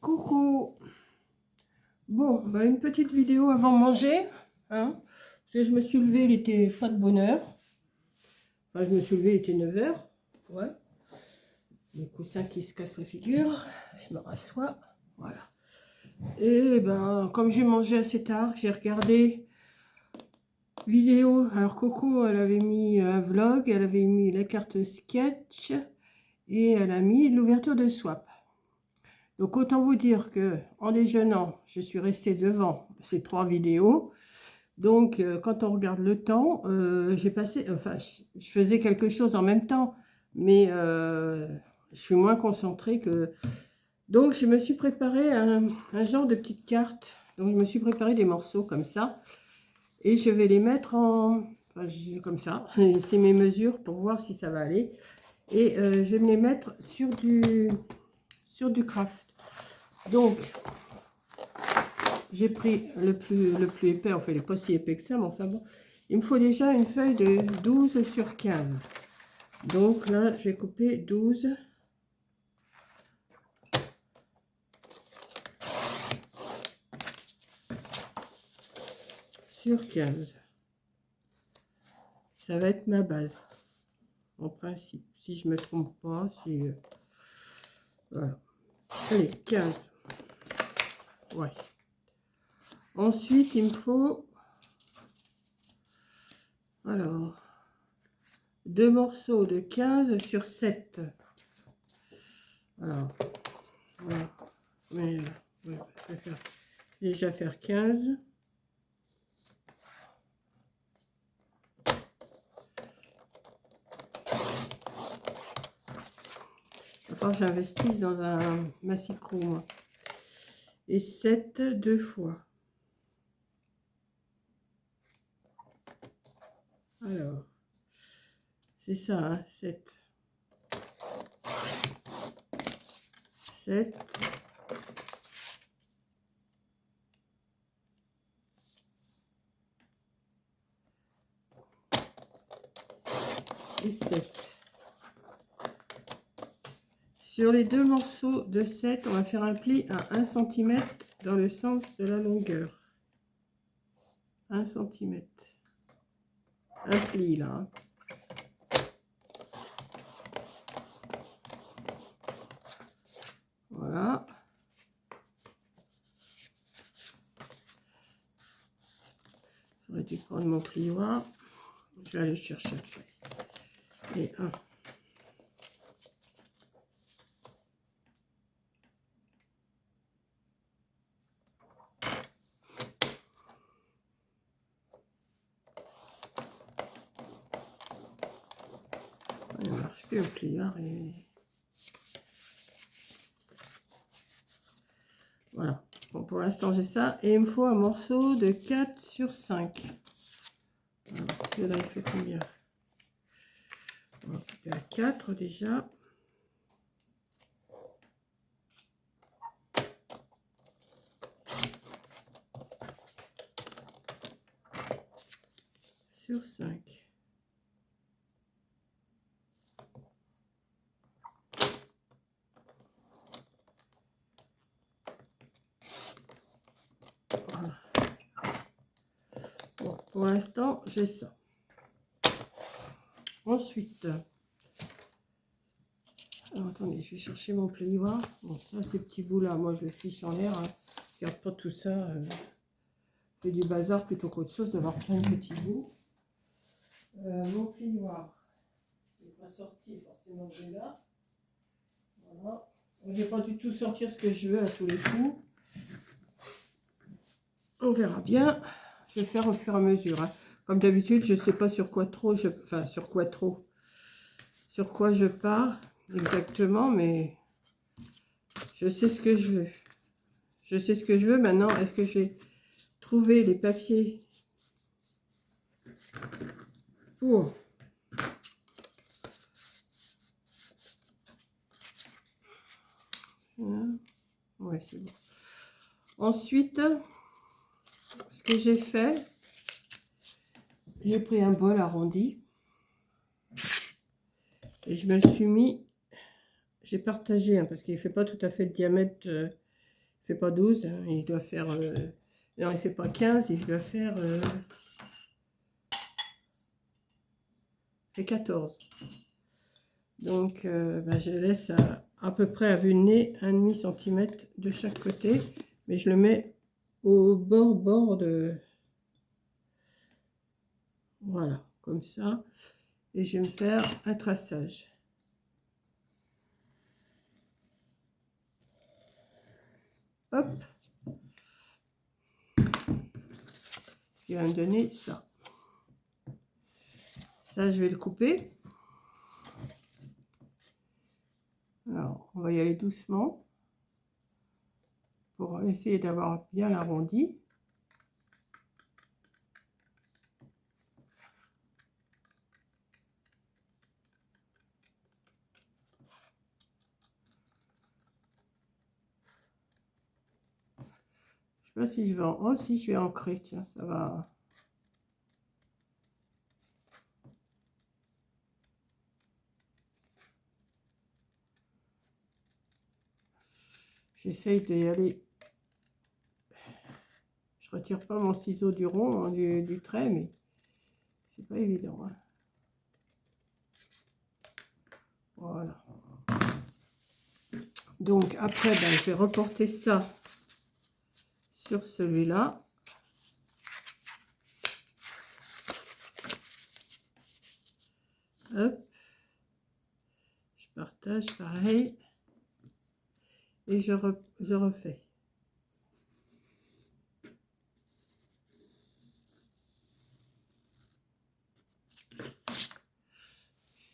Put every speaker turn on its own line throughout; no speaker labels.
Coucou. Bon, bah une petite vidéo avant manger, hein, parce que je me suis levée, il était pas de bonne heure. Enfin, je me suis levée, il était 9 h. Ouais. Les coussins qui se cassent la figure. Je me rassois. Voilà. Et ben, comme j'ai mangé assez tard, j'ai regardé vidéo. Alors, Coco, elle avait mis un vlog, elle avait mis la carte sketch et elle a mis l'ouverture de swap. Donc autant vous dire que en déjeunant, je suis restée devant ces 3 vidéos. Donc quand on regarde le temps, j'ai passé, enfin je faisais quelque chose en même temps, mais je suis moins concentrée que. Donc je me suis préparé un genre de petite carte. Donc je me suis préparé des morceaux comme ça et je vais les mettre en, enfin comme ça. C'est mes mesures pour voir si ça va aller. Et je vais me les mettre sur du craft. Donc, j'ai pris le plus épais, enfin il n'est pas si épais que ça, mais enfin bon. Il me faut déjà une feuille de 12 sur 15. Donc là, je vais couper 12 sur 15. Ça va être ma base, en principe. Si je ne me trompe pas, si... voilà. Allez, 15. Ouais. Ensuite, il me faut... Alors... 2 morceaux de 15 sur 7. Alors... Voilà. Mais... ouais, je vais déjà faire 15. Enfin, j'investisse dans un massicro, moi. Et 7 2 fois. Alors, c'est ça, hein, 7. 7. Et 7. Sur les 2 morceaux de 7, on va faire un pli à 1 cm dans le sens de la longueur. 1 cm. Un pli là. Hein. Voilà. J'aurais dû prendre mon plioir. Je vais aller chercher après. Et 1. Il ne marche plus le pliard et... Voilà. Bon, pour l'instant, j'ai ça. Et il me faut un morceau de 4 sur 5. Alors, celui-là, il fait combien? On va couper à 4 déjà. Sur 5. Voilà. Bon, pour l'instant, j'ai ça. Ensuite, alors attendez, je vais chercher mon plioir. Bon, ça, ces petits bouts-là, moi, je les fiche en l'air. Hein. Je garde pas tout ça. Je fais du bazar plutôt qu'autre chose d'avoir plein de petits bouts. Mon plioir, je n'ai pas sorti forcément de là. Voilà. Je vais pas du tout sortir ce que je veux à tous les coups. On verra bien. Je vais faire au fur et à mesure. Hein. Comme d'habitude, je ne sais pas sur quoi trop, enfin sur quoi je pars exactement, mais je sais ce que je veux. Je sais ce que je veux maintenant. Est-ce que j'ai trouvé les papiers pour ouais, c'est bon. Ensuite, ce que j'ai fait, j'ai pris un bol arrondi et je me le suis mis. J'ai partagé hein, parce qu'il ne fait pas tout à fait le diamètre Il fait pas 12, hein, il doit faire... non, il fait pas 15, il doit faire... fait 14. Donc, ben, je laisse à peu près à vue de nez 1,5 cm de chaque côté. Mais je le mets au bord de... Voilà, comme ça. Et je vais me faire un traçage. Hop. Il va me donner ça. Ça, je vais le couper. Alors, on va y aller doucement pour essayer d'avoir bien l'arrondi. Je sais pas si je vais en... Oh, si, je vais ancrer. Tiens, ça va... J'essaye d'y aller. Je retire pas mon ciseau du rond, hein, du trait, mais c'est pas évident. Hein. Voilà. Donc après, ben, je vais reporter ça sur celui-là. Hop. Je partage pareil. Et je refais.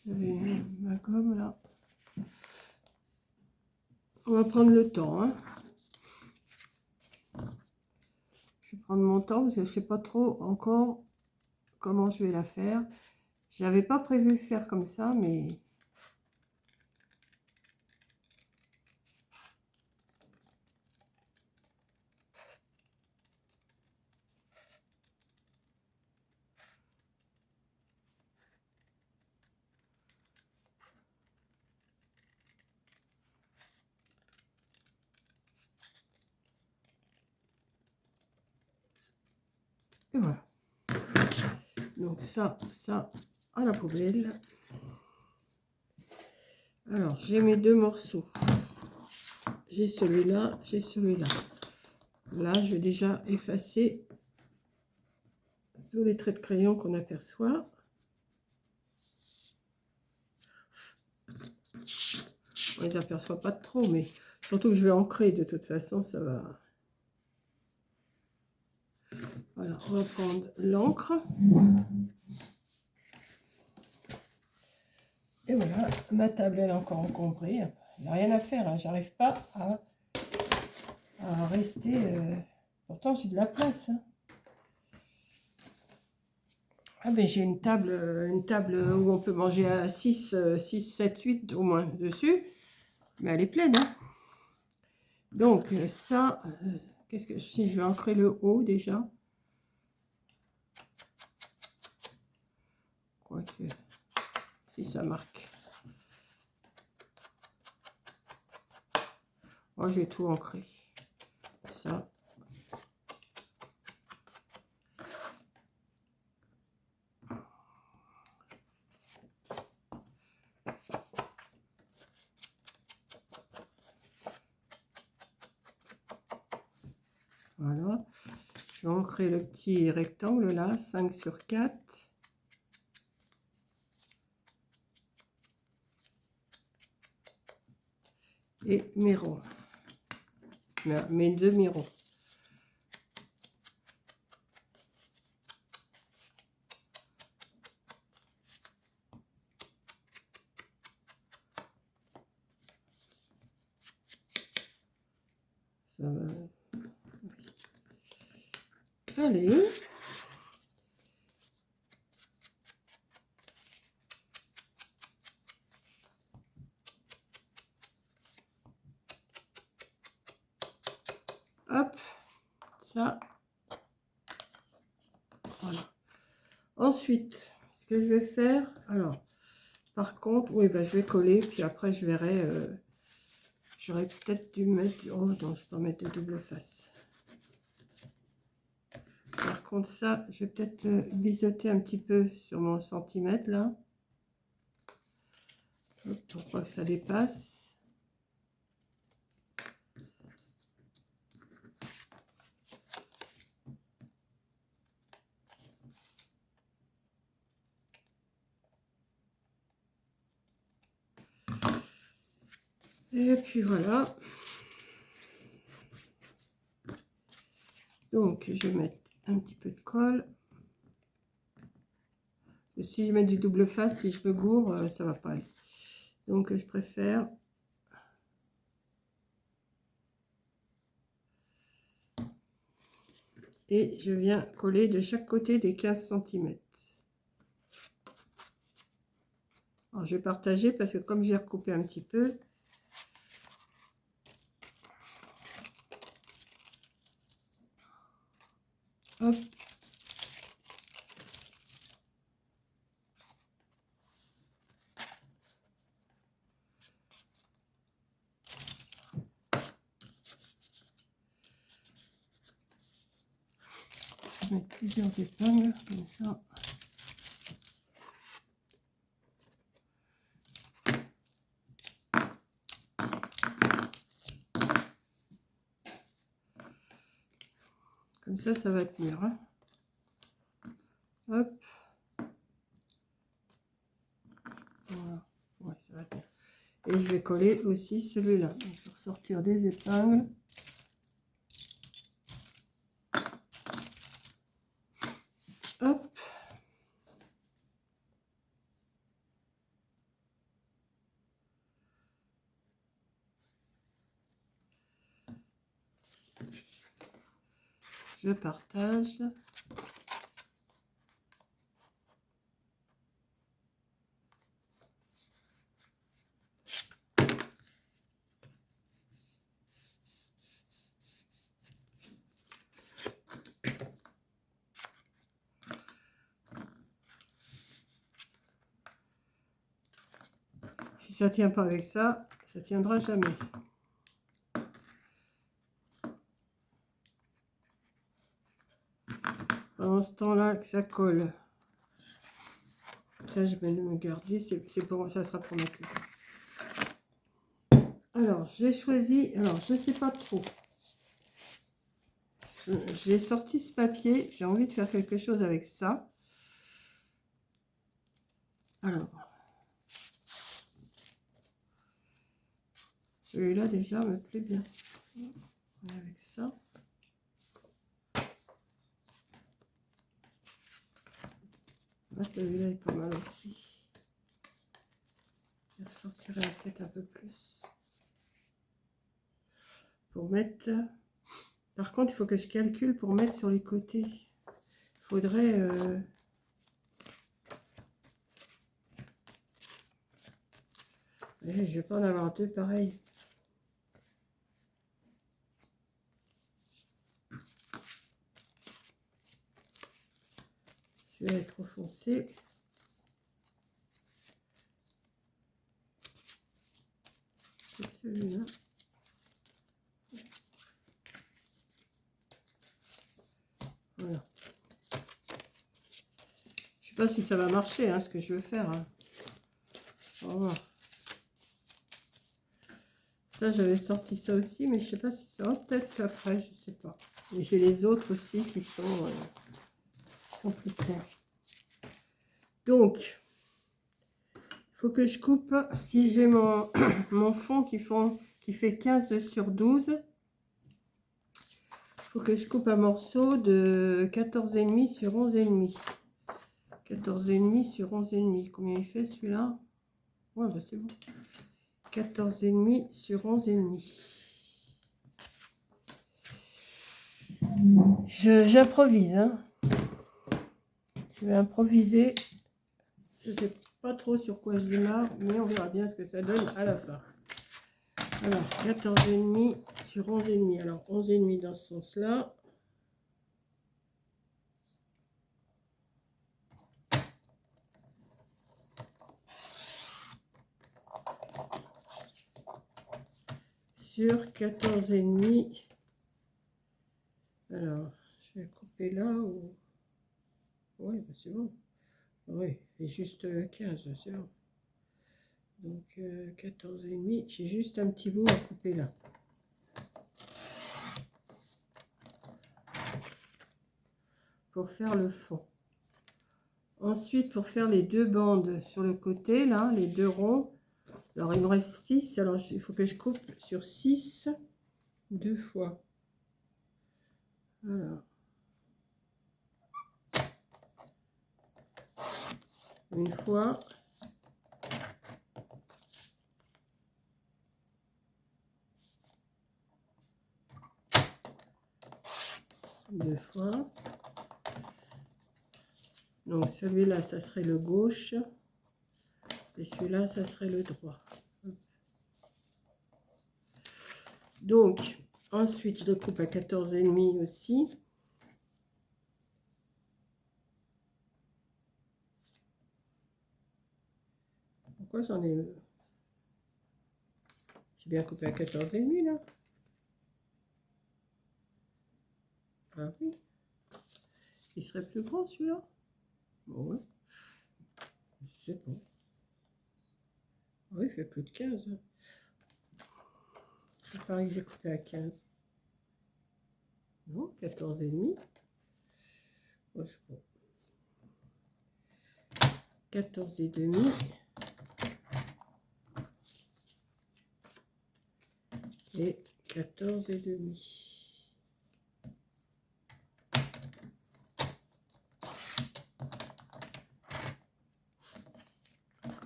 Je vais ma gomme là. On va prendre le temps. Hein. Je vais prendre mon temps parce que je ne sais pas trop encore comment je vais la faire. J'avais pas prévu faire comme ça, mais... Et voilà. Donc ça à la poubelle. Alors, j'ai mes deux morceaux. J'ai celui-là, j'ai celui-là. Là, je vais déjà effacer tous les traits de crayon qu'on aperçoit. On les aperçoit pas trop, mais surtout que je vais ancrer de toute façon, ça va. Voilà, on va prendre l'encre. Et voilà, ma table elle est encore encombrée. Il n'y a rien à faire, hein. J'arrive pas à rester. Pourtant, j'ai de la place. Hein. Ah ben j'ai une table où on peut manger à 6, 7, 8 au moins dessus. Mais elle est pleine. Hein. Donc ça, qu'est-ce que si je vais ancrer le haut déjà. Quoique, si ça marque. Moi, j'ai tout ancré. Ça. Voilà. Je vais ancrer le petit rectangle là, 5 sur 4. Et mes ronds. Mes demi-ronds. Ça va. Allez. Hop. Ça. Voilà. Ensuite, ce que je vais faire, alors, par contre, oui, ben, je vais coller, puis après, je verrai, J'aurais peut-être dû mettre... Oh non, je peux mettre de double face. Par contre, ça, je vais peut-être biseauter un petit peu sur mon centimètre, là. Hop, pour pas que ça dépasse. Et puis voilà. Donc, je vais mettre un petit peu de colle. Et si je mets du double face, si je me gourre, ça va pas aller. Donc, je préfère... Et je viens coller de chaque côté des 15 cm. Alors, je vais partager parce que comme j'ai recoupé un petit peu, hop, je vais mettre plusieurs épingles comme ça. Comme ça va tenir. Hein. Hop. Voilà. Ouais, ça va tenir. Et je vais coller aussi celui-là. Donc, je vais ressortir des épingles. Hop. Je partage. Si ça tient pas avec ça, ça tiendra jamais. Pendant ce temps-là que ça colle, ça je vais le garder, c'est pour ça sera pour ma clé. Alors j'ai choisi, alors je sais pas trop. J'ai sorti ce papier, j'ai envie de faire quelque chose avec ça. Alors, celui-là déjà me plaît bien. Avec ça. Celui-là est pas mal aussi. Je ressortirai peut-être un peu plus. Pour mettre... Par contre, il faut que je calcule pour mettre sur les côtés. Il faudrait... Je ne vais pas en avoir deux pareils. Celui-là est trop foncé. Et celui-là. Voilà. Je sais pas si ça va marcher, hein, ce que je veux faire. Hein. On va voir. Ça, j'avais sorti ça aussi, mais je sais pas si ça va. Peut-être après, je sais pas. Et j'ai les autres aussi qui sont plus clairs. Donc, il faut que je coupe. Si j'ai mon, mon fond qui fait 15 sur 12, il faut que je coupe un morceau de 14,5 sur 11,5. 14,5 sur 11,5. Combien il fait celui-là? Ouais, bah c'est bon. 14,5 sur 11,5. J'improvise. Hein. Je vais improviser. Je sais pas trop sur quoi je démarre, mais on verra bien ce que ça donne à la fin. Alors, 14,5 sur 11,5. Alors, 11,5 dans ce sens-là. sur 14,5. Alors, je vais couper là ou... Oui, bah c'est bon. Oui, il fait juste 15, c'est bon. Donc 14,5, j'ai juste un petit bout à couper là. Pour faire le fond. Ensuite, pour faire les deux bandes sur le côté, là, les deux ronds, alors il me reste 6, alors il faut que je coupe sur 6 deux fois. Voilà. Une fois. Deux fois. Donc celui-là, ça serait le gauche. Et celui-là, ça serait le droit. Donc, ensuite, je le coupe à 14,5 aussi. Pourquoi j'en ai... J'ai bien coupé à 14,5 là. Ah oui. Il serait plus grand celui-là. Bon, ouais. Je sais pas. Oui, il fait plus de 15. C'est pareil que j'ai coupé à 15. Non, 14,5. Oh, je sais pas. 14,5. Et 14,5.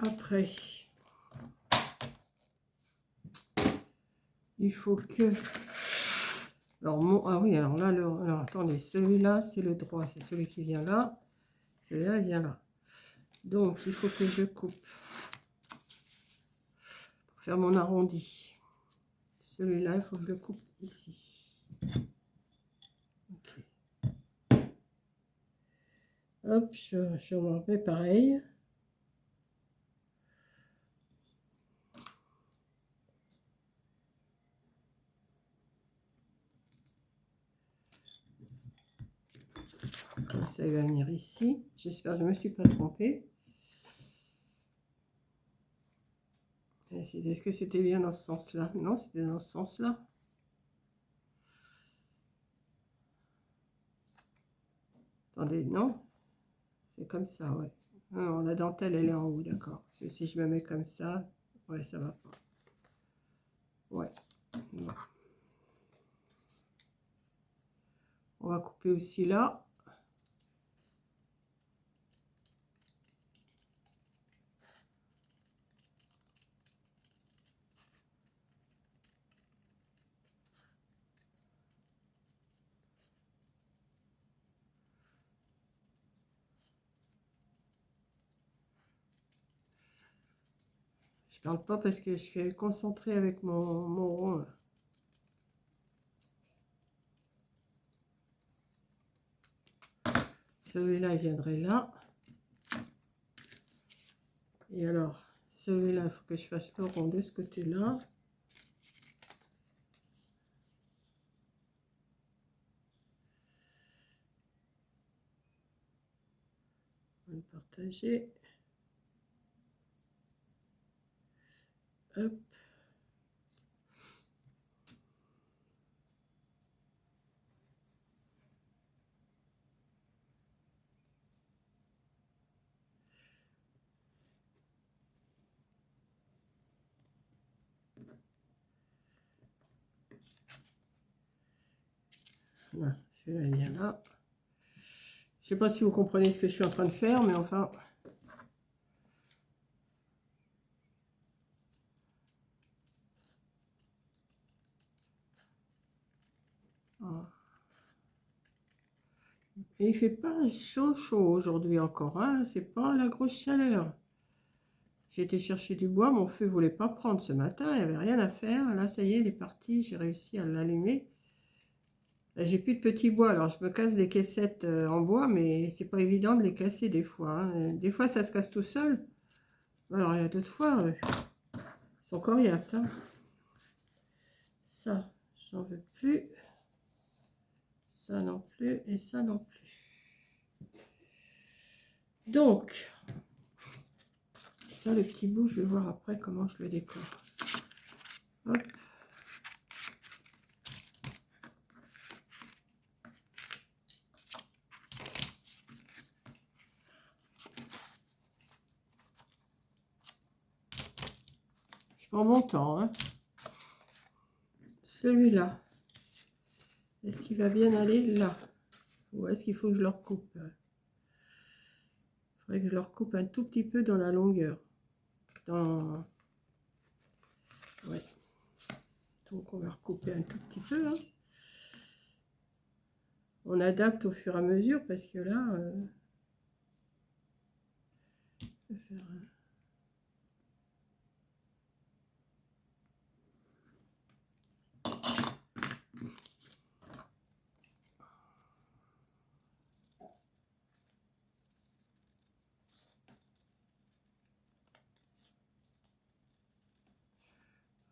Après, il faut que... Alors, ah oui, alors là, alors attendez, celui-là, c'est le droit, c'est celui qui vient là. Celui-là, il vient là. Donc, il faut que je coupe pour faire mon arrondi. Celui-là, il faut que je le coupe ici. Okay. Hop, je remets pareil. Comme ça, il va venir ici. J'espère que je ne me suis pas trompée. Est-ce que c'était bien dans ce sens-là? Non, c'était dans ce sens-là. Attendez, non? C'est comme ça, ouais. Non, la dentelle, elle est en haut, d'accord. Parce que si je me mets comme ça, ouais, ça va pas. Ouais. Non. On va couper aussi là. Je parle pas parce que je suis concentrée avec mon rond. Celui-là, il viendrait là. Et alors, celui-là, il faut que je fasse le rond de ce côté-là. On va le partager. Hop. Voilà, celui-là, il vient là. Je sais pas si vous comprenez ce que je suis en train de faire, mais enfin... Voilà. Et il fait pas chaud aujourd'hui encore, hein, c'est pas la grosse chaleur. J'ai été chercher du bois, mon feu voulait pas prendre ce matin, il n'y avait rien à faire. Là, ça y est, il est parti, j'ai réussi à l'allumer. Là, j'ai plus de petits bois, alors je me casse des caissettes en bois, mais c'est pas évident de les casser des fois. Hein. Des fois, ça se casse tout seul. Alors, il y a d'autres fois, ils sont coriaces. Hein. Ça, j'en veux plus. Ça non plus et ça non plus. Donc, ça, le petit bout, je vais voir après comment je le décore. Hop. Je prends mon temps, hein. Celui-là, est-ce qu'il va bien aller là? Ou est-ce qu'il faut que je le recoupe? Il faudrait que je le recoupe un tout petit peu dans la longueur. Ouais. Donc on va recouper un tout petit peu. Hein. On adapte au fur et à mesure parce que là... je vais faire un...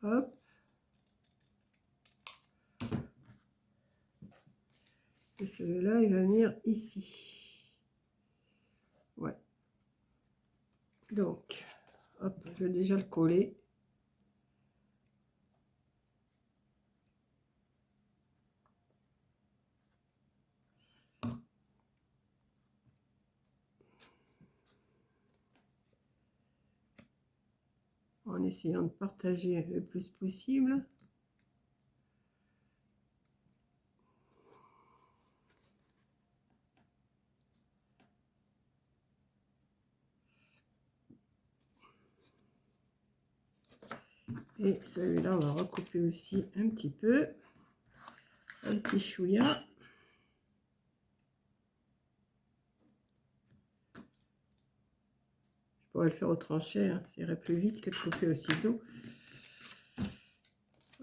Hop. Et celui-là, il va venir ici. Ouais. Donc, hop, je vais déjà le coller. En essayant de partager le plus possible. Et celui-là, on va recouper aussi un petit peu. Un petit chouïa. Je pourrais le faire au tranchet, hein. Ça irait plus vite que de couper au ciseau.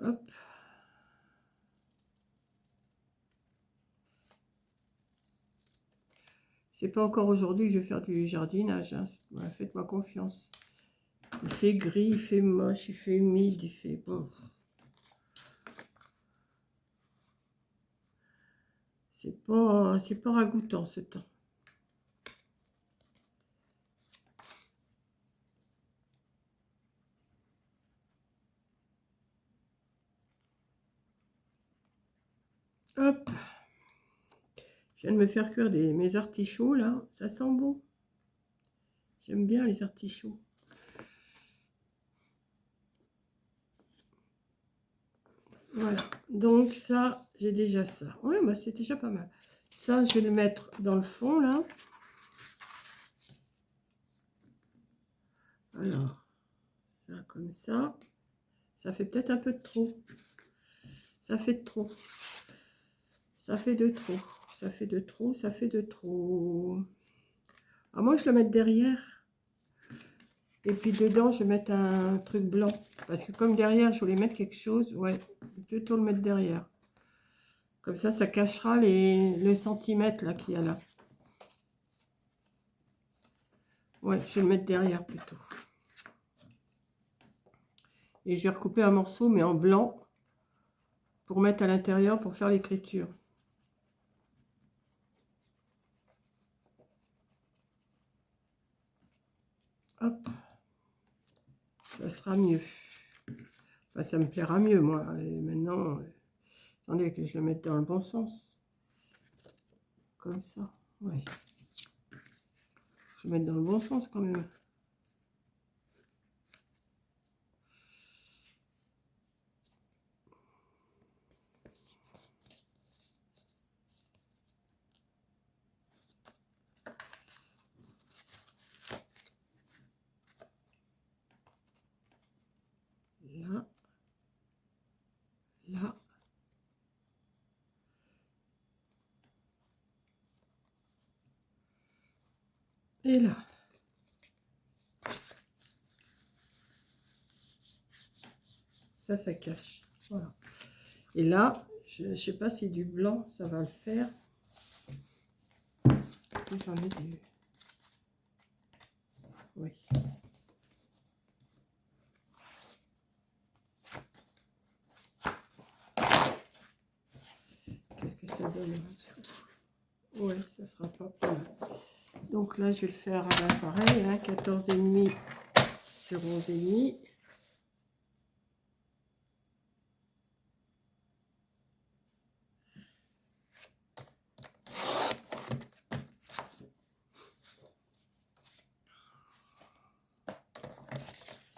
Hop. C'est pas encore aujourd'hui que je vais faire du jardinage. Hein. Ouais, faites-moi confiance. Il fait gris, il fait moche, il fait humide, il fait... Bon. C'est pas ragoûtant ce temps. Hop. Je viens de me faire cuire mes artichauts là. Ça sent bon. J'aime bien les artichauts. Voilà. Donc ça, j'ai déjà ça. Ouais, bah c'est déjà pas mal. Ça, je vais le mettre dans le fond là. Alors, ça comme ça. Ça fait peut-être un peu de trop. Ça fait de trop. Ça fait de trop. Ça fait de trop. Ça fait de trop. À moins que je le mette derrière. Et puis dedans, je vais mettre un truc blanc. Parce que comme derrière, je voulais mettre quelque chose. Ouais, plutôt le mettre derrière. Comme ça cachera le centimètre là qu'il y a là. Ouais, je vais le mettre derrière plutôt. Et je vais recouper un morceau, mais en blanc. Pour mettre à l'intérieur, pour faire l'écriture. Hop. Ça sera mieux. Enfin, ça me plaira mieux, moi. Et maintenant, attendez que je le mette dans le bon sens. Comme ça. Oui. Je vais mettre dans le bon sens quand même. Là. Là. Et là. Ça cache. Voilà. Et là, je ne sais pas si du blanc, ça va le faire. J'en ai du... Oui. ça donne en dessous. Ouais, ça sera pas plus mal. Donc là, je vais le faire pareil, hein, 14,5 sur 11,5.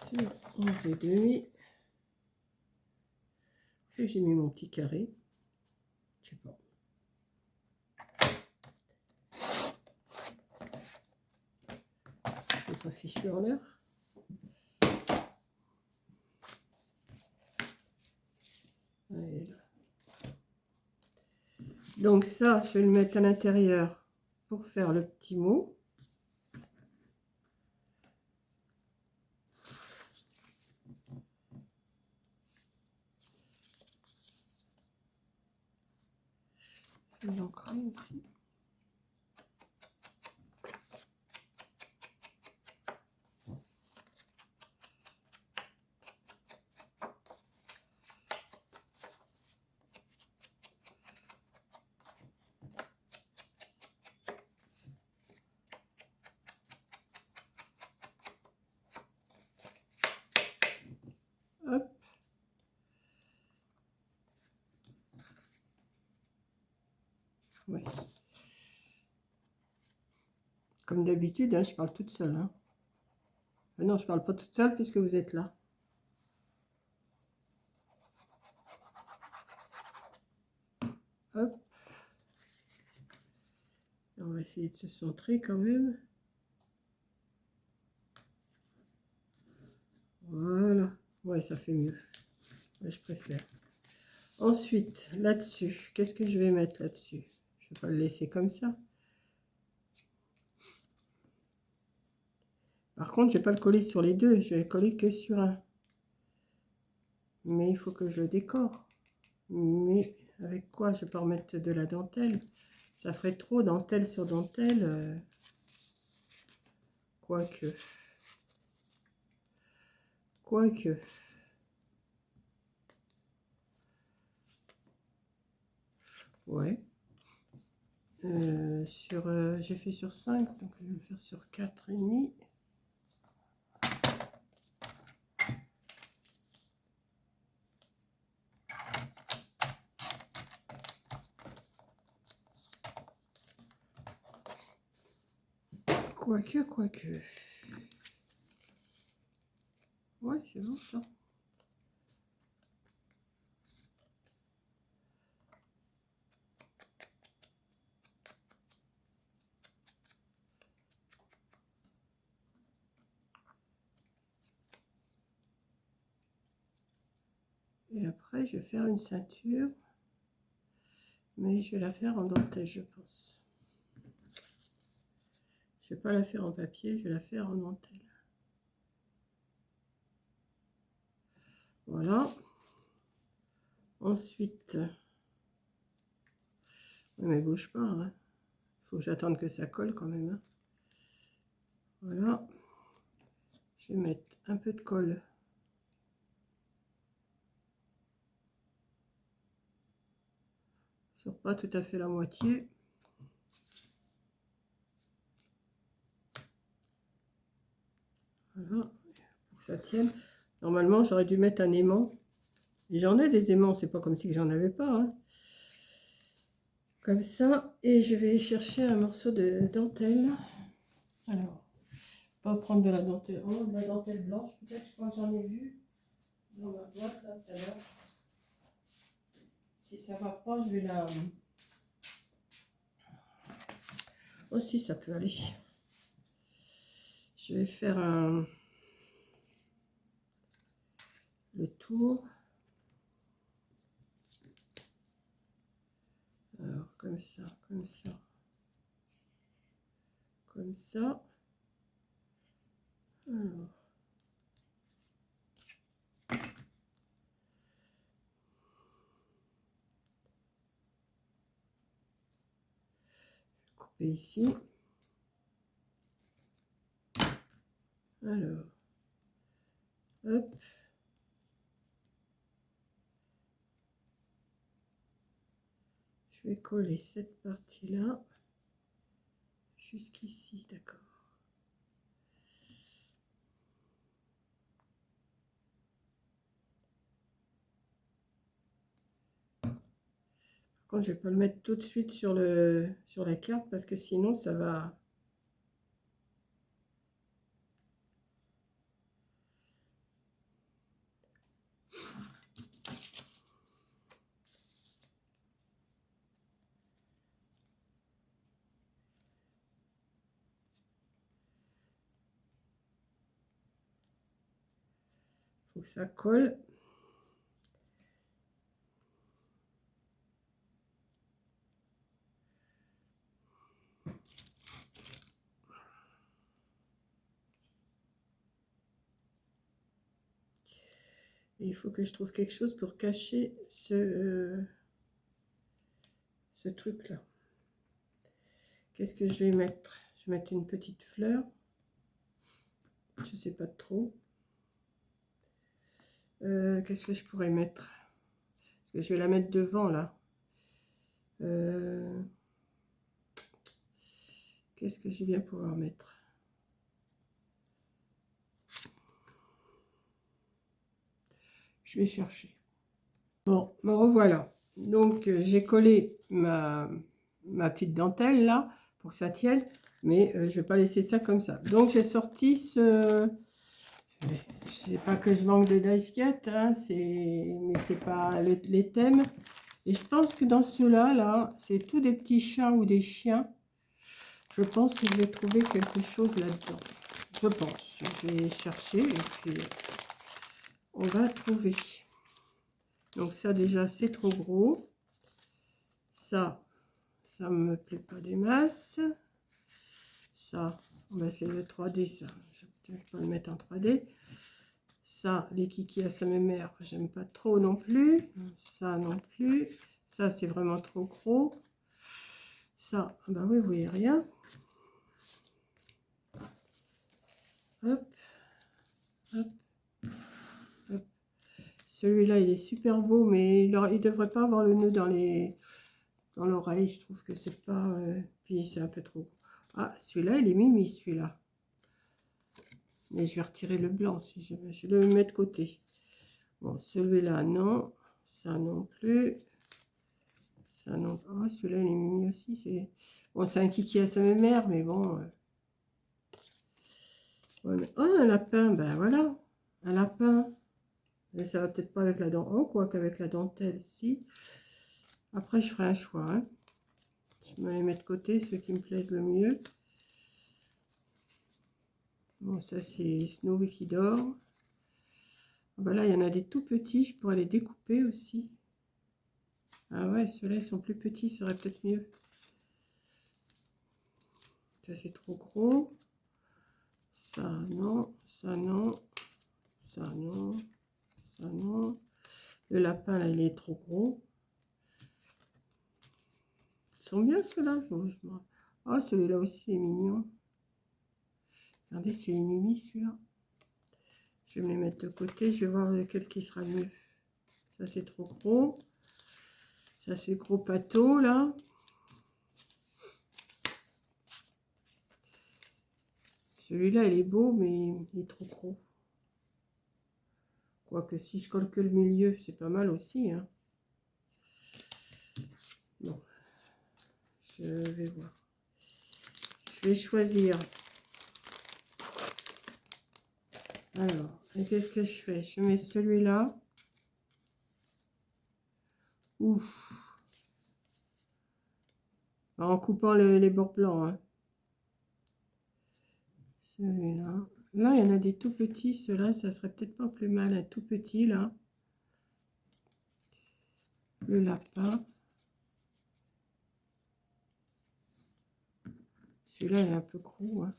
Sur 11,5. J'ai mis mon petit carré. Je sais pas. Je n'ai pas fichu en l'air. Donc ça, je vais le mettre à l'intérieur pour faire le petit mot. Je vais l'ancrer aussi. Hop. Ouais. Comme d'habitude, hein, je parle toute seule. Hein. Mais non, je parle pas toute seule puisque vous êtes là. Hop. On va essayer de se centrer quand même. Voilà. Ouais, ça fait mieux. Ouais, je préfère. Ensuite, là-dessus, qu'est-ce que je vais mettre là-dessus? Je ne vais pas le laisser comme ça. Par contre, je ne vais pas le coller sur les deux. Je vais le coller que sur un. Mais il faut que je le décore. Mais avec quoi? Je vais pas remettre de la dentelle. Ça ferait trop dentelle sur dentelle. Quoique. Quoique. Ouais. J'ai fait sur 5, donc je vais le faire sur 4,5. Quoique. Ouais, c'est bon ça. Et après, je vais faire une ceinture. Mais je vais la faire en dentelle, je pense. Je vais pas la faire en papier, je vais la faire en dentelle. Voilà. Ensuite, mais bouge pas, hein. Faut que j'attende que ça colle quand même. Hein. Voilà. Je vais mettre un peu de colle. Sur pas tout à fait la moitié. Voilà. Pour que ça tienne. Normalement, j'aurais dû mettre un aimant. Et j'en ai des aimants, c'est pas comme si j'en avais pas. Hein. Comme ça. Et je vais chercher un morceau de dentelle. Alors, pas prendre de la dentelle. Oh, de la dentelle blanche, peut-être, je crois que j'en ai vu dans ma boîte là tout à l'heure. Si ça va pas, je vais la. Oh, si, ça peut aller. Je vais faire le tour. Alors, comme ça, comme ça. Comme ça. Alors. Couper ici. Alors. Hop. Je vais coller cette partie-là jusqu'ici, d'accord. Par contre, je vais pas le mettre tout de suite sur la carte parce que sinon ça va. Faut que ça colle. Et il faut que je trouve quelque chose pour cacher ce truc là. Qu'est-ce que je vais mettre? Je vais mettre une petite fleur. Je sais pas trop. Qu'est-ce que je pourrais mettre? Parce que je vais la mettre devant là. Qu'est-ce que je vais bien pouvoir mettre? Je vais chercher. Bon, me revoilà. Donc j'ai collé ma petite dentelle là pour que ça tienne, mais je vais pas laisser ça comme ça. Donc j'ai sorti ce. Je sais pas que je manque de dice cut, hein, mais c'est pas les thèmes. Et je pense que dans ceux-là, là, c'est tous des petits chats ou des chiens. Je pense que je vais trouver quelque chose là-dedans. Je pense. Je vais chercher et puis on va trouver. Donc ça déjà c'est trop gros. Ça me plaît pas des masses. Ça, ben c'est le 3D ça. Je vais pas le mettre en 3D. Ça, les kikis à sa mère, j'aime pas trop non plus. Ça non plus. Ça, c'est vraiment trop gros. Ça, bah oui, vous voyez rien. Hop, hop, hop. Celui-là, il est super beau, mais il devrait pas avoir le nœud dans l'oreille. Je trouve que c'est pas... puis c'est un peu trop gros. Ah, celui-là, il est mimi, celui-là. Mais je vais retirer le blanc, si je veux. Je vais le mettre de côté. Bon, celui-là, non. Ça non plus. Ça non. Oh, celui-là, il est mimi aussi. C'est bon, c'est un kiki à sa mère, mais bon. Ouais, mais... Oh, un lapin, ben voilà. Un lapin. Mais ça va peut-être pas avec la dent. Oh, quoi qu'avec la dentelle, si. Après, je ferai un choix. Hein. Je me les mets de côté, ceux qui me plaisent le mieux. Bon, ça, c'est Snowy qui dort. Ah, ben là, il y en a des tout petits. Je pourrais les découper aussi. Ah ouais, ceux-là, ils sont plus petits. Ça serait peut-être mieux. Ça, c'est trop gros. Ça, non. Ça, non. Ça, non. Ça, non. Le lapin, là, il est trop gros. Ils sont bien, ceux-là. Oh, celui-là aussi est mignon. Regardez, c'est une mimi, celui-là. Je vais me les mettre de côté. Je vais voir lequel qui sera mieux. Ça, c'est trop gros. Ça, c'est gros pâteau, là. Celui-là, il est beau, mais il est trop gros. Quoique, si je colle que le milieu, c'est pas mal aussi. Hein. Bon. Je vais voir. Je vais choisir. Alors, qu'est-ce que je fais? Je mets celui-là. Ouf. En coupant les bords blancs. Hein. Celui-là. Là, il y en a des tout petits. Ceux-là, ça serait peut-être pas plus mal. Un tout petit, là. Le lapin. Celui-là, il est un peu gros. Hein.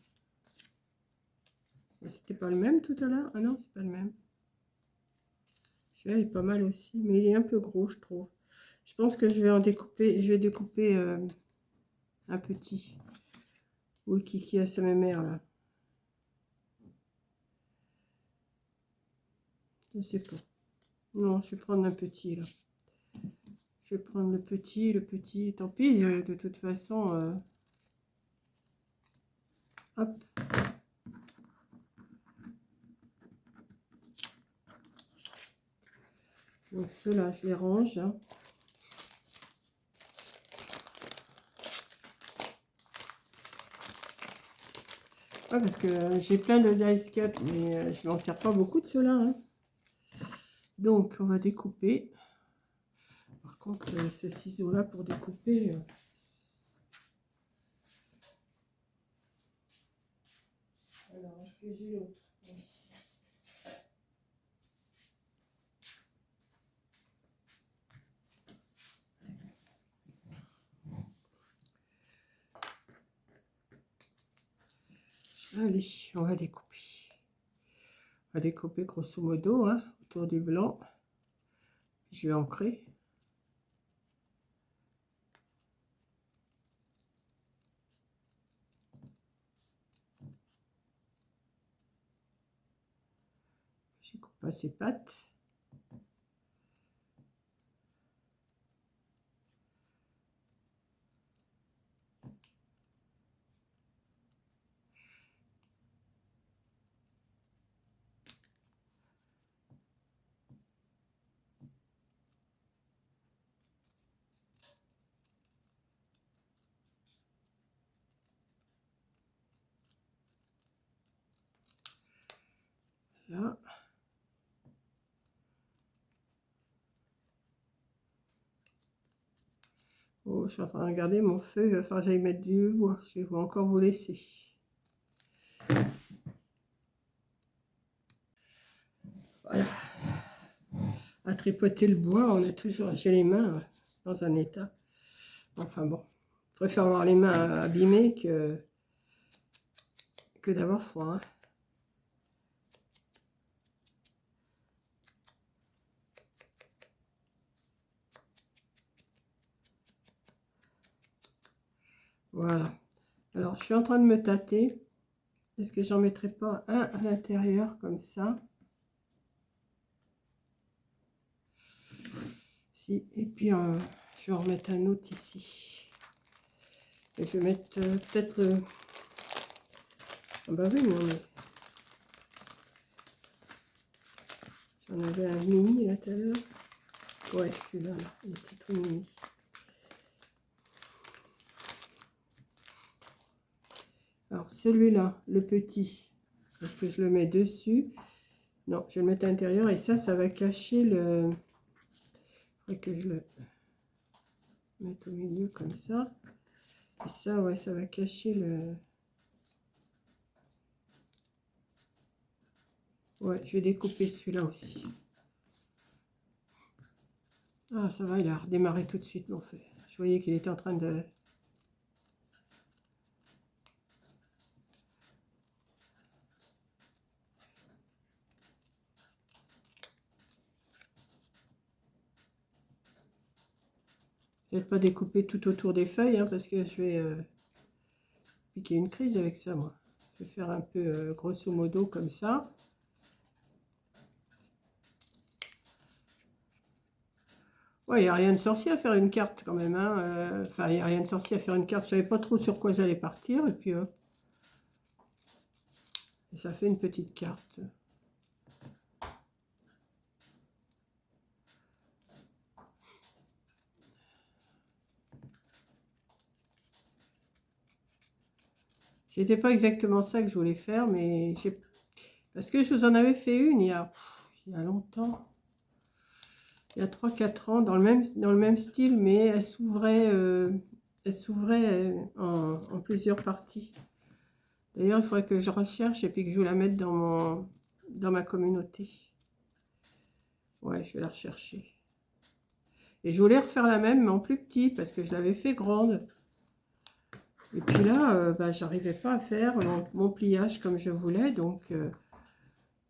C'était pas le même tout à l'heure? Ah non, c'est pas le même. Celui-là, il est pas mal aussi. Mais il est un peu gros, je trouve. Je pense que je vais en découper. Je vais découper un petit. Ou le kiki à sa mère, là. Je sais pas. Non, je vais prendre un petit, là. Je vais prendre le petit, tant pis, de toute façon, hop. Donc ceux-là, je les range. Hein. Ouais, parce que j'ai plein de dice cut, mais je n'en sers pas beaucoup de ceux-là. Hein. Donc, on va découper. Par contre, ce ciseau-là pour découper... Alors, est-ce que j'ai l'autre? Allez, on va découper. On va découper grosso modo, hein, autour du blanc. Je vais ancrer. Je coupe pas ses pattes. Là. Oh, je suis en train de regarder mon feu, il va falloir que j'aille mettre du bois. Je vais encore vous laisser. Voilà. À tripoter le bois, on a toujours, j'ai les mains dans un état. Enfin bon, je préfère avoir les mains abîmées que d'avoir froid. Hein. Voilà. Alors, je suis en train de me tâter. Est-ce que j'en mettrai pas un à l'intérieur comme ça? Si. Et puis, je vais en remettre un autre ici. Et je vais mettre peut-être le... Ah bah oui, non, mais... J'en avais un mini là tout à l'heure. Ouais, celui-là, là, il était tout mini. Alors, celui-là, le petit, est-ce que je le mets dessus? Non, je vais le mettre à l'intérieur et ça va cacher le... Il faudrait que je le mette au milieu comme ça. Et ça, ouais, ça va cacher le... Ouais, je vais découper celui-là aussi. Ah, ça va, il a redémarré tout de suite mon feu. Je voyais qu'il était en train de... Je vais pas découper tout autour des feuilles, hein, parce que je vais piquer une crise avec ça, moi. Je vais faire un peu grosso modo comme ça. Ouais, il n'y a rien de sorcier à faire une carte quand même. Hein. Enfin, il n'y a rien de sorcier à faire une carte. Je ne savais pas trop sur quoi j'allais partir. Et puis, et ça fait une petite carte. C'était pas exactement ça que je voulais faire, mais parce que je vous en avais fait une il y a longtemps. Il y a 3-4 ans, dans le même style, mais elle s'ouvrait en plusieurs parties. D'ailleurs, il faudrait que je recherche et puis que je vous la mette dans ma communauté. Ouais, je vais la rechercher. Et je voulais refaire la même, mais en plus petit, parce que je l'avais fait grande. Et puis là, bah, j'arrivais pas à faire mon pliage comme je voulais, donc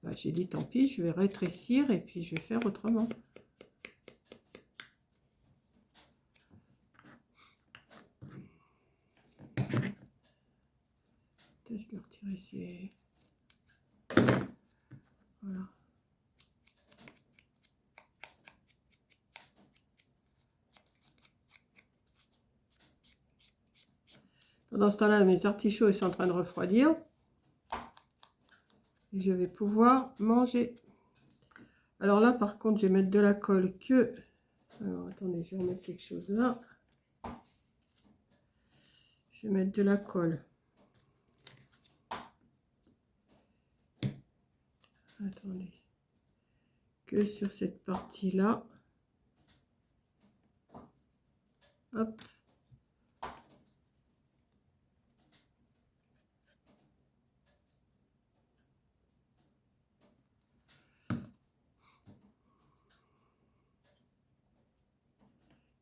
bah, j'ai dit tant pis, je vais rétrécir et puis je vais faire autrement. Je vais retirer ces... Voilà. Pendant ce temps-là, mes artichauts ils sont en train de refroidir. Et je vais pouvoir manger. Alors là, par contre, je vais mettre de la colle que... Alors, attendez, je vais remettre quelque chose là. Je vais mettre de la colle. Attendez. Que sur cette partie-là. Hop.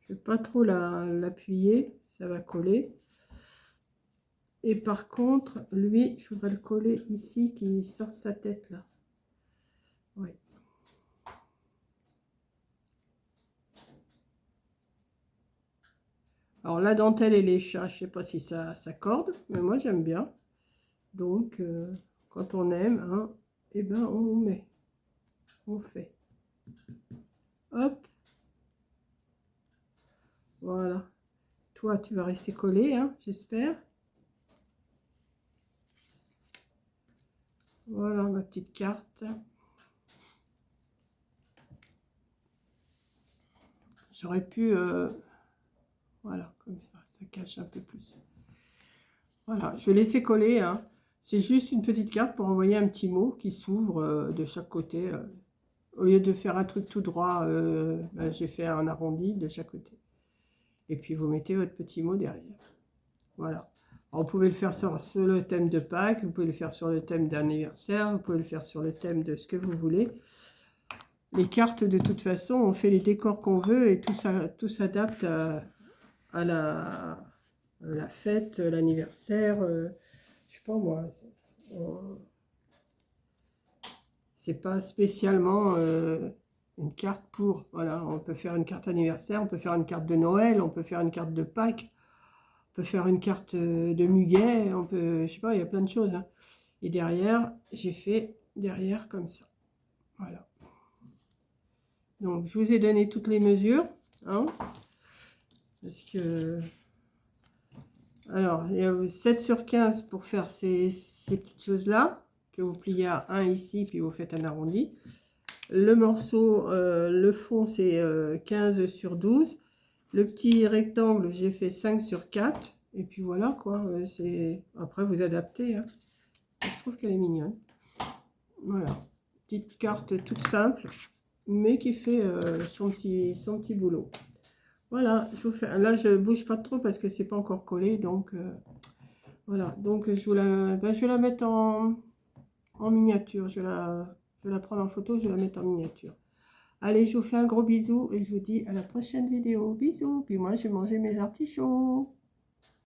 Je ne vais pas trop l'appuyer, ça va coller. Et par contre, lui, je voudrais le coller ici, qu'il sorte sa tête là. Oui. Alors la dentelle et les chats, je ne sais pas si ça s'accorde, mais moi j'aime bien. Donc, quand on aime, hein, eh ben on met, on fait. Hop. Voilà. Toi, tu vas rester collé, hein, j'espère. Voilà ma petite carte. J'aurais pu... voilà, comme ça cache un peu plus. Voilà, je vais laisser coller. Hein. C'est juste une petite carte pour envoyer un petit mot qui s'ouvre de chaque côté. Au lieu de faire un truc tout droit, ben, j'ai fait un arrondi de chaque côté. Et puis vous mettez votre petit mot derrière. Voilà. Alors, vous pouvez le faire sur le thème de Pâques, vous pouvez le faire sur le thème d'anniversaire, vous pouvez le faire sur le thème de ce que vous voulez. Les cartes, de toute façon, on fait les décors qu'on veut et tout s'adapte à la fête, l'anniversaire, je sais pas moi. C'est pas spécialement une carte pour, voilà, on peut faire une carte anniversaire, on peut faire une carte de Noël, on peut faire une carte de Pâques, on peut faire une carte de muguet, on peut, je sais pas, il y a plein de choses. Hein. Et derrière, j'ai fait derrière comme ça. Voilà. Donc, je vous ai donné toutes les mesures. Hein, parce que... Alors, il y a 7 sur 15 pour faire ces petites choses-là, que vous pliez à 1 ici, puis vous faites un arrondi. Le morceau, le fond, c'est 15 sur 12. Le petit rectangle, j'ai fait 5 sur 4. Et puis voilà, quoi. Après, vous adaptez. Hein. Je trouve qu'elle est mignonne. Voilà. Petite carte toute simple, mais qui fait son petit boulot. Voilà, je vous fais, là je bouge pas trop parce que c'est pas encore collé, donc voilà, donc je vais la mettre en miniature, je vais la prendre en photo, je vais la mettre en miniature. Allez, je vous fais un gros bisou et je vous dis à la prochaine vidéo, bisous, puis moi je vais manger mes artichauts.